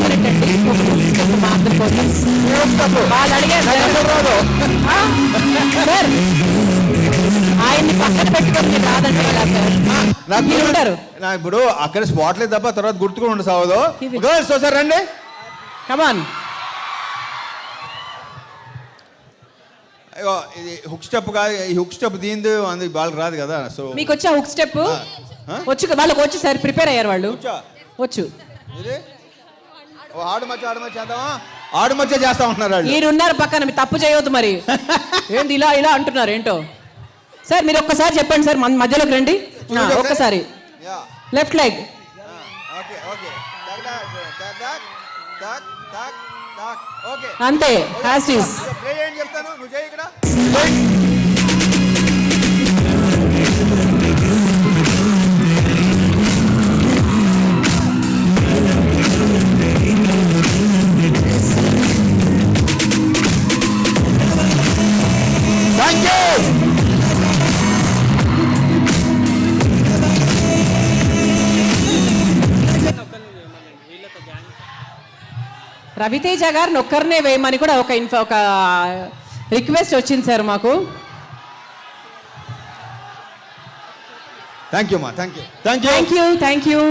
Minute అండి. మా అందరి కోసం వాళ్ళు అడిగారు సార్, ఆయన్ని పక్కన పెట్టుకొని మీరు రాదంటే ఎలా సార్? మీరు ఉంటారు ఇప్పుడు అక్కడ స్పాట్ లేదు తప్ప తర్వాత గుర్తుకుని ఉండు సావదు. గర్ల్స్ ఒకసారి రండి, కమాన్. ఇది హుక్ స్టెప్ కాదు, ఈ హుక్ స్టెప్ దీంది అందుకు వాళ్ళకి రాదు కదా. సో మీకు వచ్చా హుక్ స్టెప్? వచ్చు, వాళ్ళకి వచ్చి సార్ ప్రిపేర్ అయ్యారు వాళ్ళు. వచ్చు. ఆడు మచ్చ చేద్దామా? ఆడు మచ్చ చేస్తా ఉంటున్నారు వాళ్ళు. మీరు ఉన్నారు పక్కన, మీరు తప్పు చేయవద్దు మరి. ఏంటి ఇలా ఇలా అంటున్నారు ఏంటో సార్? మీరు ఒక్కసారి చెప్పండి సార్, మధ్యలోకి రండి ఒక్కసారి. లెఫ్ట్ లెగ్ అంతే. చెప్తాను, నువ్వు చేయి ఇక్కడ. రవితేజ గారిని ఒక్కరినే వేయమని కూడా ఒక రిక్వెస్ట్ వచ్చింది సార్ మాకు. థ్యాంక్ యూ మా, థ్యాంక్ యూ. Thank you.